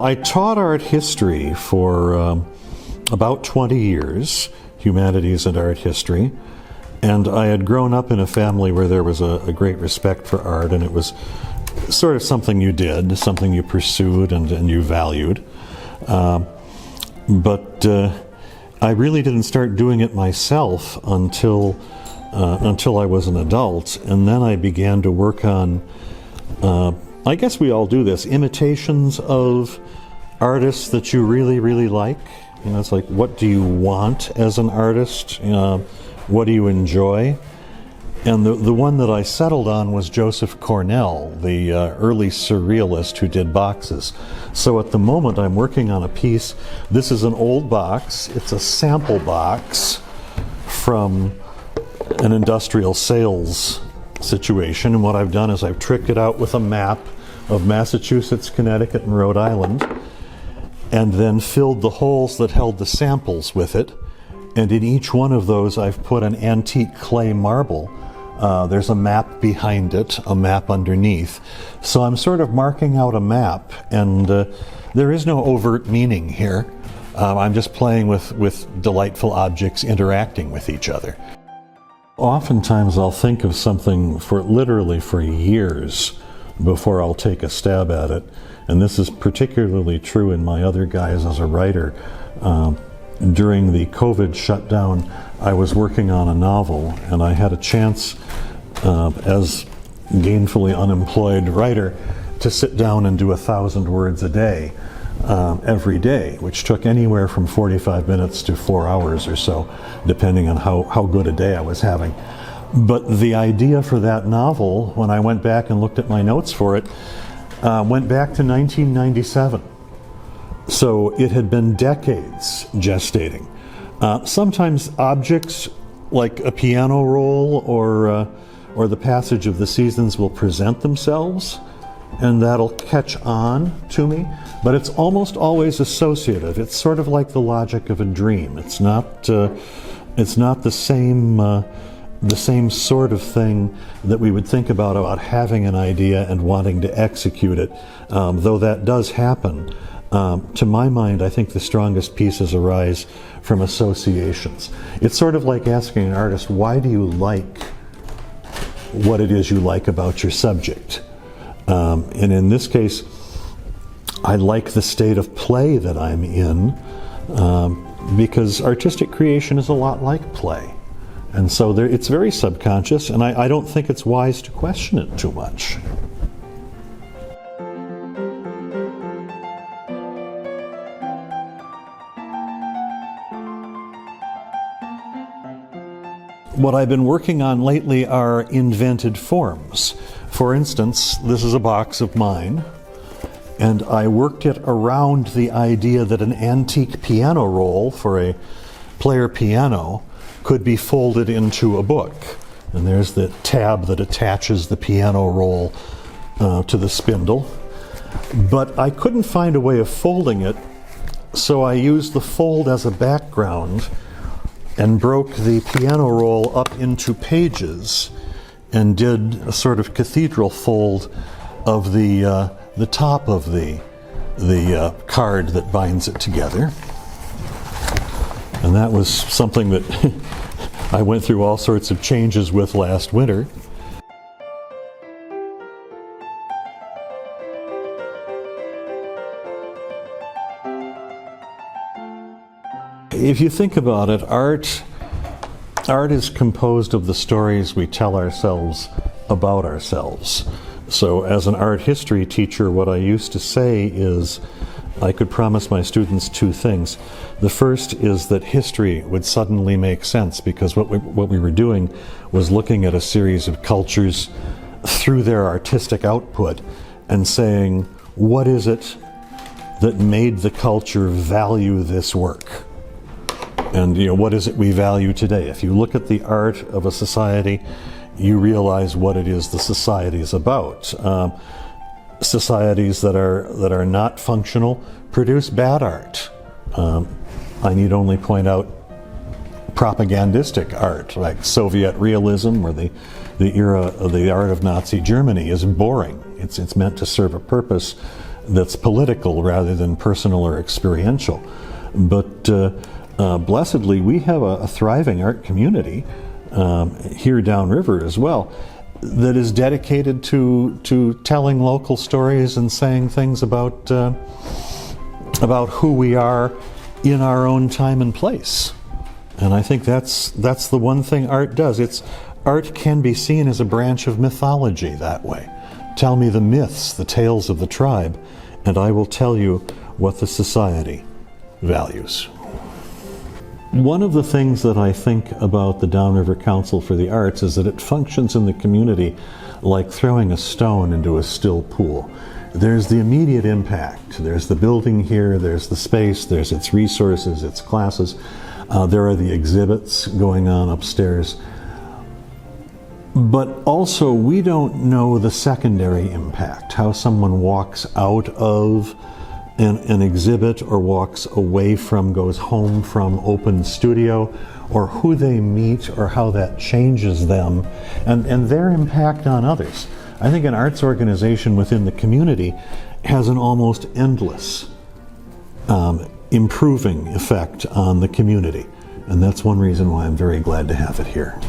I taught art history for about 20 years, humanities and art history, and I had grown up in a family where there was a great respect for art, and it was sort of something you did, something you pursued and you valued. But I really didn't start doing it myself until I was an adult, and then I began to work on, I guess we all do this, imitations of artists that you really, really like. You know, it's like, what do you want as an artist? What do you enjoy? And the one that I settled on was Joseph Cornell, the early surrealist who did boxes. So at the moment I'm working on a piece. This is an old box. It's a sample box from an industrial sales situation. And what I've done is I've tricked it out with a map of Massachusetts, Connecticut, and Rhode Island, and then filled the holes that held the samples with it. And in each one of those I've put an antique clay marble. There's a map behind it, a map underneath. So I'm sort of marking out a map, and there is no overt meaning here. I'm just playing with delightful objects interacting with each other. Oftentimes I'll think of something literally for years before I'll take a stab at it. And this is particularly true in my other guise as a writer. During the COVID shutdown, I was working on a novel, and I had a chance as gainfully unemployed writer to sit down and do 1,000 words a day every day, which took anywhere from 45 minutes to 4 hours or so, depending on how good a day I was having. But the idea for that novel, when I went back and looked at my notes for it, went back to 1997. So it had been decades gestating. Sometimes objects like a piano roll or the passage of the seasons will present themselves, and that'll catch on to me, but it's almost always associative. It's sort of like the logic of a dream. It's not the same sort of thing that we would think about having an idea and wanting to execute it, though that does happen. To my mind, I think the strongest pieces arise from associations. It's sort of like asking an artist, why do you like what it is you like about your subject? And in this case, I like the state of play that I'm in, because artistic creation is a lot like play. And so it's very subconscious, and I don't think it's wise to question it too much. What I've been working on lately are invented forms. For instance, this is a box of mine, and I worked it around the idea that an antique piano roll for a player piano could be folded into a book. And there's the tab that attaches the piano roll to the spindle. But I couldn't find a way of folding it, so I used the fold as a background and broke the piano roll up into pages and did a sort of cathedral fold of the top of the card that binds it together. And that was something that I went through all sorts of changes with last winter. If you think about it, art is composed of the stories we tell ourselves about ourselves. So as an art history teacher, what I used to say is I could promise my students two things. The first is that history would suddenly make sense, because what we were doing was looking at a series of cultures through their artistic output and saying, what is it that made the culture value this work? And what is it we value today? If you look at the art of a society, you realize what it is the society is about. Societies that are not functional produce bad art. I need only point out propagandistic art, like Soviet realism, or the era of the art of Nazi Germany is boring. It's meant to serve a purpose, that's political rather than personal or experiential. But blessedly, we have a thriving art community here downriver as well that is dedicated to telling local stories and saying things about who we are in our own time and place. And I think that's the one thing art does. Art can be seen as a branch of mythology that way. Tell me the myths, the tales of the tribe, and I will tell you what the society values. One of the things that I think about the Downriver Council for the Arts is that it functions in the community like throwing a stone into a still pool. There's the immediate impact. There's the building here, there's the space, there's its resources, its classes. There are the exhibits going on upstairs. But also, we don't know the secondary impact, how someone walks out of an exhibit or walks away from, goes home from open studio, or who they meet or how that changes them and their impact on others. I think an arts organization within the community has an almost endless improving effect on the community. And that's one reason why I'm very glad to have it here.